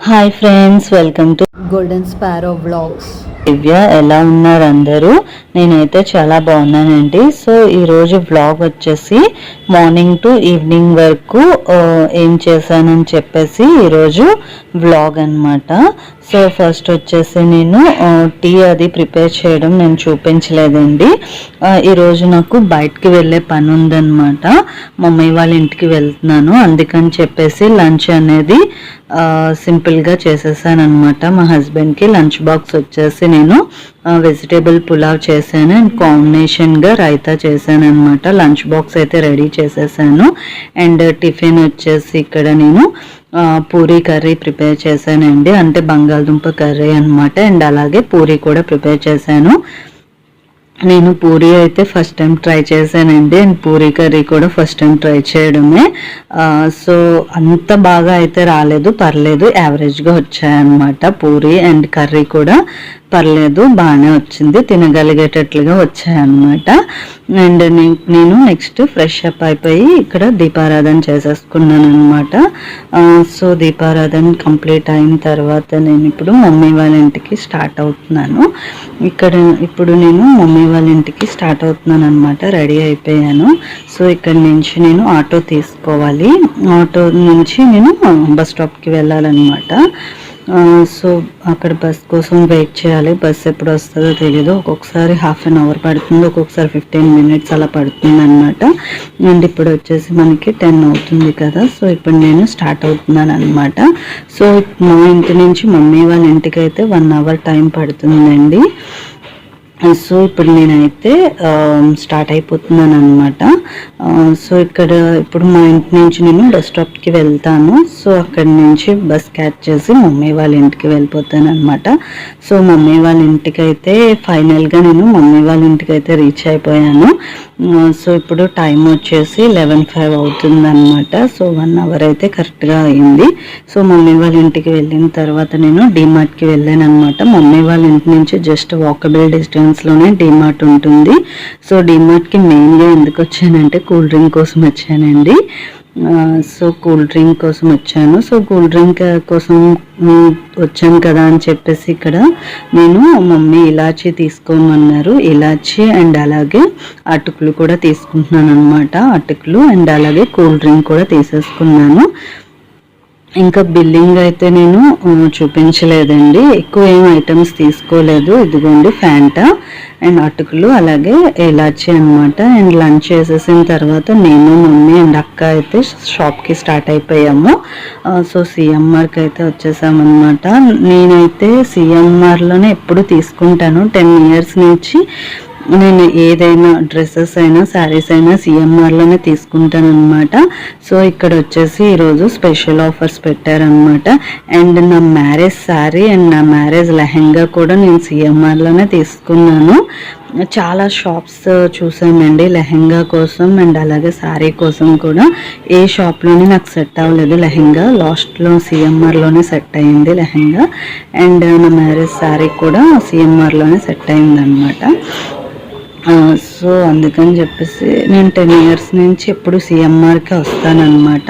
Hi friends, welcome to golden sparrow vlogs. Divya. ఎలా ఉన్నారు అందరూ? నేనైతే చాలా బాగున్నానండి. సో ఈరోజు వ్లాగ్ వచ్చేసి మార్నింగ్ టు ఈవినింగ్ వరకు ఏం చేశానని చెప్పేసి ఈరోజు వ్లాగ్ అనమాట. సో ఫస్ట్ వచ్చేసి నేను టీ అది ప్రిపేర్ చేయడం నేను చూపించలేదండి. ఈరోజు నాకు బయటికి వెళ్ళే పని ఉందన్నమాట. మమ్మీ వాళ్ళ ఇంటికి వెళ్తున్నాను, అందుకని చెప్పేసి లంచ్ అనేది సింపుల్గా చేసేసాను అనమాట. మా హస్బెండ్కి లంచ్ బాక్స్ వచ్చేసి నేను వెజిటేబుల్ పులావ్ చేశాను అండ్ కాంబినేషన్గా రైతా చేశాను అనమాట. లంచ్ బాక్స్ అయితే రెడీ చేసేసాను. అండ్ టిఫిన్ వచ్చేసి ఇక్కడ నేను పూరీ కర్రీ ప్రిపేర్ చేశానండి, అంటే బంగాళదుంప కర్రీ అనమాట. అండ్ అలాగే పూరీ కూడా ప్రిపేర్ చేశాను. నేను పూరీ అయితే ఫస్ట్ టైం ట్రై చేశానండి, అండ్ పూరీ కర్రీ కూడా ఫస్ట్ టైం ట్రై చేయడమే. సో అంత బాగా అయితే రాలేదు, పర్లేదు, యావరేజ్గా వచ్చాయన్నమాట. పూరీ అండ్ కర్రీ కూడా పర్లేదు, బాగానే వచ్చింది, తినగలిగేటట్లుగా వచ్చాయన్నమాట. అండ్ నేను నెక్స్ట్ ఫ్రెష్ అప్ అయిపోయి ఇక్కడ దీపారాధన చేసేసుకున్నాను అనమాట. సో దీపారాధన కంప్లీట్ అయిన తర్వాత నేను ఇప్పుడు మమ్మీ వాళ్ళ ఇంటికి స్టార్ట్ అవుతున్నాను. ఇప్పుడు నేను మమ్మీ వాళ్ళ ఇంటికి స్టార్ట్ అవుతున్నాను అనమాట. రెడీ అయిపోయాను. సో ఇక్కడ నుంచి నేను ఆటో తీసుకోవాలి. ఆటో నుంచి నేను బస్ స్టాప్కి వెళ్ళాలన్నమాట. సో అక్కడ బస్ కోసం వెయిట్ చేయాలి. బస్ ఎప్పుడు వస్తుందో తెలియదు. ఒక్కొక్కసారి హాఫ్ అన్ అవర్ పడుతుంది, ఒక్కొక్కసారి 15 minutes అలా పడుతుంది అనమాట. అండ్ ఇప్పుడు వచ్చేసి మనకి 10 అవుతుంది కదా. సో ఇప్పుడు నేను స్టార్ట్ అవుతున్నాను అనమాట. సో మా ఇంటి నుంచి మమ్మీ వాళ్ళ ఇంటికి అయితే 1 hour టైం పడుతుందండి. సో ఇప్పుడు నేనైతే స్టార్ట్ అయిపోతున్నాను అనమాట. సో ఇప్పుడు మా ఇంటి నుంచి నేను బస్ స్టాప్కి వెళ్తాను. సో అక్కడి నుంచి బస్ క్యాచ్ చేసి మమ్మీ వాళ్ళ ఇంటికి వెళ్ళిపోతాను అనమాట. సో మమ్మీ వాళ్ళ ఇంటికి అయితే ఫైనల్గా నేను మమ్మీ వాళ్ళ ఇంటికి అయితే రీచ్ అయిపోయాను. సో ఇప్పుడు టైం వచ్చేసి 11:05 అవుతుంది అనమాట. సో 1 hour అయితే కరెక్ట్గా అయింది. సో మమ్మీ వాళ్ళ ఇంటికి వెళ్ళిన తర్వాత నేను డీమార్ట్కి వెళ్ళాను అనమాట. మమ్మీ వాళ్ళ ఇంటి నుంచి జస్ట్ వాకబుల్ డిస్టెన్స్లోనే డీమార్ట్ ఉంటుంది. సో డీమార్ట్కి మెయిన్గా ఎందుకు వచ్చానంటే కూల్ డ్రింక్ కోసం వచ్చానండి. సో కూల్ డ్రింక్ కోసం వచ్చాను. సో కూల్ డ్రింక్ కోసం వచ్చాను కదా అని చెప్పేసి ఇక్కడ నేను మమ్మీ ఇలాచీ తీసుకోమన్నారు. ఇలాచీ అండ్ అలాగే అటుకులు కూడా తీసుకుంటున్నాను అనమాట. అటుకులు అండ్ అలాగే కూల్ డ్రింక్ కూడా తీసేసుకున్నాను. ఇంకా బిల్లింగ్ అయితే నేను చూపించలేదండి, ఎక్కువ ఏం ఐటమ్స్ తీసుకోలేదు. ఇదిగోండి ఫ్యాంటా అండ్ అటుకులు అలాగే ఇలాచీ అనమాట. అండ్ లంచ్ చేసేసిన తర్వాత నేను మమ్మీ అండ్ అక్క అయితే షాప్కి స్టార్ట్ అయిపోయాము. సో సిఎంఆర్కి అయితే వచ్చేసామన్నమాట. నేనైతే సిఎంఆర్లోనే ఎప్పుడు తీసుకుంటాను. 10 years నుంచి నేను ఏదైనా డ్రెస్సెస్ అయినా శారీస్ అయినా సిఎంఆర్లోనే తీసుకుంటాను అనమాట. సో ఇక్కడ వచ్చేసి ఈరోజు స్పెషల్ ఆఫర్స్ పెట్టారనమాట. అండ్ నా మ్యారేజ్ శారీ అండ్ నా మ్యారేజ్ లెహెంగా కూడా నేను సిఎంఆర్లోనే తీసుకున్నాను. చాలా షాప్స్ చూసానండి లెహెంగా కోసం అండ్ అలాగే శారీ కోసం కూడా. ఏ షాప్లోనే నాకు సెట్ అవ్వలేదు లెహెంగా. లాస్ట్లో సిఎంఆర్లోనే సెట్ అయింది లెహెంగా. అండ్ నా మ్యారేజ్ శారీ కూడా సిఎంఆర్లోనే సెట్ అయిందనమాట. సో అందుకని చెప్పేసి నేను 10 years నుంచి ఎప్పుడు సిఎంఆర్కే వస్తానన్నమాట.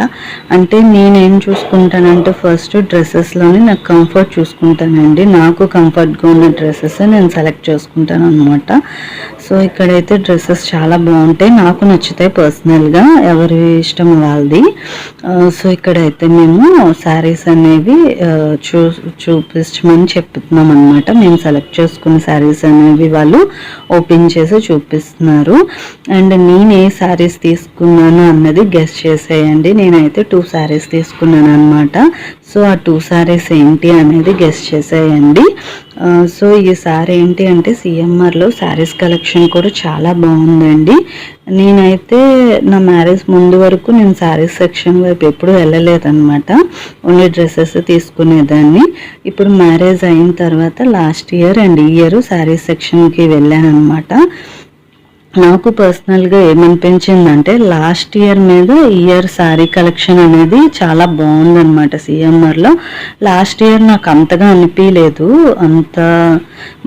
అంటే నేనేం చూసుకుంటానంటే ఫస్ట్ డ్రెస్సెస్లోనే నాకు కంఫర్ట్ చూసుకుంటానండి. నాకు కంఫర్ట్గా ఉన్న డ్రెస్సెస్ నేను సెలెక్ట్ చేసుకుంటాను అనమాట. సో ఇక్కడైతే డ్రెస్సెస్ చాలా బాగుంటాయి, నాకు నచ్చుతాయి పర్సనల్గా, ఎవరి ఇష్టం వాళ్ళది. సో ఇక్కడైతే మేము శారీస్ అనేవి చూపించమని చెప్తున్నాం అనమాట. మేము సెలెక్ట్ చేసుకున్న శారీస్ అనేవి వాళ్ళు ఓపెన్ చేసి చూపిస్తున్నారు. అండ్ నేను ఏ శారీస్ తీసుకున్నాను అన్నది గెస్ చేసేయండి. నేనైతే 2 శారీస్ తీసుకున్నాను అనమాట. సో ఆ 2 శారీస్ ఏంటి అనేది గెస్ చేసేయండి. సో ఈ శారీ ఏంటి అంటే సిఎంఆర్లో శారీస్ కలెక్షన్ కూడా చాలా బాగుందండి. నేనైతే నా మ్యారేజ్ ముందు వరకు నేను శారీస్ సెక్షన్ వైపు ఎప్పుడు వెళ్ళలేదన్నమాట, ఓన్లీ డ్రెస్సెస్ తీసుకునేదాన్ని. ఇప్పుడు మ్యారేజ్ అయిన తర్వాత లాస్ట్ ఇయర్ అండ్ ఈ ఇయర్ శారీస్ సెక్షన్కి వెళ్ళాను అనమాట. నాకు పర్సనల్గా ఏమనిపించిందంటే లాస్ట్ ఇయర్ మీద ఈ ఇయర్ శారీ కలెక్షన్ అనేది చాలా బాగుందన్నమాట. సిఎంఆర్లో లాస్ట్ ఇయర్ నాకు అంతగా అనిపించలేదు, అంత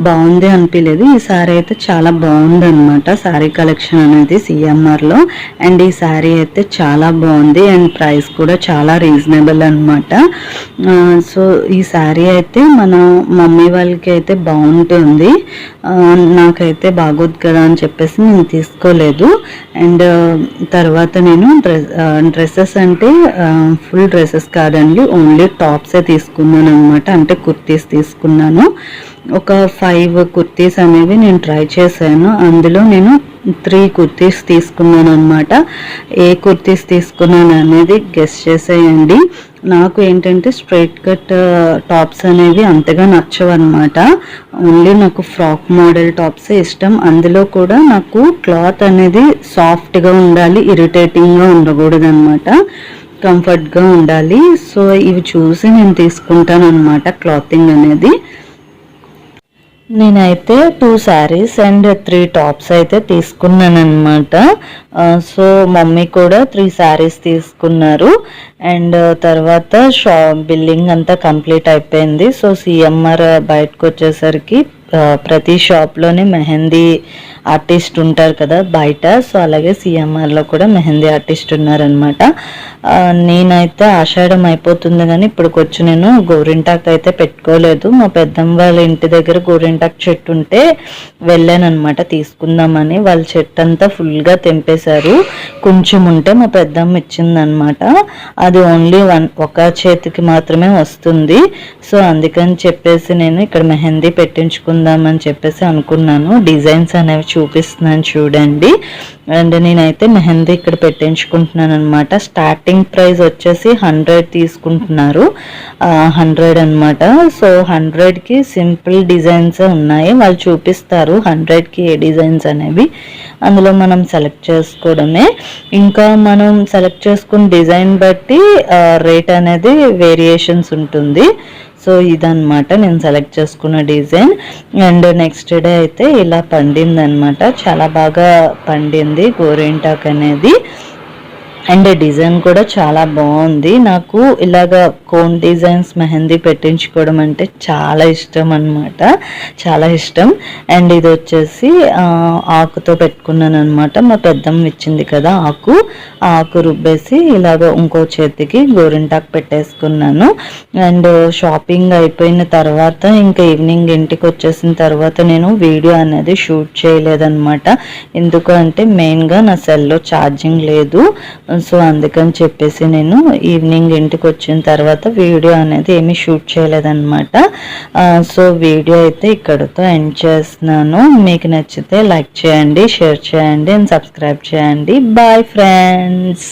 బాగుంది అనిపించలేదు. ఈ శారీ అయితే చాలా బాగుందన్నమాట శారీ కలెక్షన్ అనేది సిఎంఆర్లో. అండ్ ఈ శారీ అయితే చాలా బాగుంది అండ్ ప్రైస్ కూడా చాలా రీజనబుల్ అనమాట. సో ఈ శారీ అయితే మన మమ్మీ వాళ్ళకి అయితే బాగుంటుంది, నాకైతే బాగోదు కదా అని చెప్పేసి నేను తీసుకోలేదు. అండ్ తర్వాత నేను డ్రెస్సెస్ అంటే ఫుల్ డ్రెస్సెస్ కాదండి, ఓన్లీ టాప్సే తీసుకున్నాను అనమాట. అంటే కుర్తీస్ తీసుకున్నాను. ఒక 5 కుర్తీస్ అనేవి నేను ట్రై చేశాను. అందులో నేను 3 కుర్తీస్ తీసుకున్నాను అనమాట. ఏ కుర్తీస్ తీసుకున్నాను అనేది గెస్ చేసేయండి. నాకు ఏంటంటే స్ట్రైట్ కట్ టాప్స్ అనేవి అంతగా నచ్చవన్నమాట. ఓన్లీ నాకు ఫ్రాక్ మోడల్ టాప్సే ఇష్టం. అందులో కూడా నాకు క్లాత్ అనేది సాఫ్ట్గా ఉండాలి, ఇరిటేటింగ్గా ఉండకూడదు అనమాట, కంఫర్ట్గా ఉండాలి. సో ఇవి చూసి నేను తీసుకుంటాను అనమాట క్లాతింగ్ అనేది. నేనైతే 2 శారీస్ అండ్ 3 టాప్స్ అయితే తీసుకున్నాను అనమాట. సో మమ్మీ కూడా 3 శారీస్ తీసుకున్నారు. అండ్ తర్వాత బిల్లింగ్ అంతా కంప్లీట్ అయిపోయింది. సో సిఎంఆర్ బయటకు వచ్చేసరికి ప్రతి షాప్లోనే మెహందీ ఆర్టిస్ట్ ఉంటారు కదా బయట. సో అలాగే సిఎంఆర్లో కూడా మెహందీ ఆర్టిస్ట్ ఉన్నారనమాట. నేనైతే ఆషాఢం అయిపోతుంది కానీ ఇప్పటికొచ్చి నేను గోరింటాకు అయితే పెట్టుకోలేదు. మా పెద్దమ్మ వాళ్ళ ఇంటి దగ్గర గోరింటాకు చెట్టు ఉంటే వెళ్ళానమాట తీసుకుందామని. వాళ్ళ చెట్టు అంతా ఫుల్గా తెంపేశారు, కొంచెం ఉంటే మా పెద్దమ్మ ఇచ్చిందనమాట. అది ఓన్లీ ఒక చేతికి మాత్రమే వస్తుంది. సో అందుకని చెప్పేసి నేను ఇక్కడ మెహందీ పెట్టించుకుందామని చెప్పేసి అనుకున్నాను. డిజైన్స్ అనేవి చూపిస్తున్నాను చూడండి. అండ్ నేనైతే మెహందీ ఇక్కడ పెట్టించుకుంటున్నాను అనమాట. స్టార్టింగ్ ప్రైస్ వచ్చేసి 100 తీసుకుంటున్నారు, 100 అనమాట. సో 100కి సింపుల్ డిజైన్స్ ఉన్నాయి, వాళ్ళు చూపిస్తారు 100కి ఏ డిజైన్స్ అనేవి. అందులో మనం సెలెక్ట్ చేసుకోవడమే. ఇంకా మనం సెలెక్ట్ చేసుకున్న డిజైన్ బట్టి రేట్ అనేది వేరియేషన్స్ ఉంటుంది. సో ఇదన్నమాట నేను సెలెక్ట్ చేసుకున్న డిజైన్. అండ్ నెక్స్ట్ డే అయితే ఇలా పండింది అనమాట, చాలా బాగా పండింది గోరింటాక్ అనేది. అండ్ డిజైన్ కూడా చాలా బాగుంది. నాకు ఇలాగ కోన్ డిజైన్స్ మెహందీ పెట్టించుకోవడం అంటే చాలా ఇష్టం అనమాట, చాలా ఇష్టం. అండ్ ఇది వచ్చేసి ఆకుతో పెట్టుకున్నాను అనమాట. మా పెద్దమ్మ ఇచ్చింది కదా ఆకు రుబ్బేసి ఇలాగ ఇంకో చేతికి గోరింటాకు పెట్టేసుకున్నాను. అండ్ షాపింగ్ అయిపోయిన తర్వాత ఇంకా ఈవినింగ్ ఇంటికి వచ్చేసిన తర్వాత నేను వీడియో అనేది షూట్ చేయలేదన్నమాట. ఎందుకు అంటే మెయిన్గా నా సెల్లో ఛార్జింగ్ లేదు. సో అందుకని చెప్పేసి నేను ఈవినింగ్ ఇంటికి వచ్చిన తర్వాత వీడియో అనేది ఏమీ షూట్ చేయలేదన్నమాట. సో వీడియో అయితే ఇక్కడతో ఎండ్ చేస్తున్నాను. మీకు నచ్చితే లైక్ చేయండి, షేర్ చేయండి అండ్ సబ్స్క్రైబ్ చేయండి. Bye friends.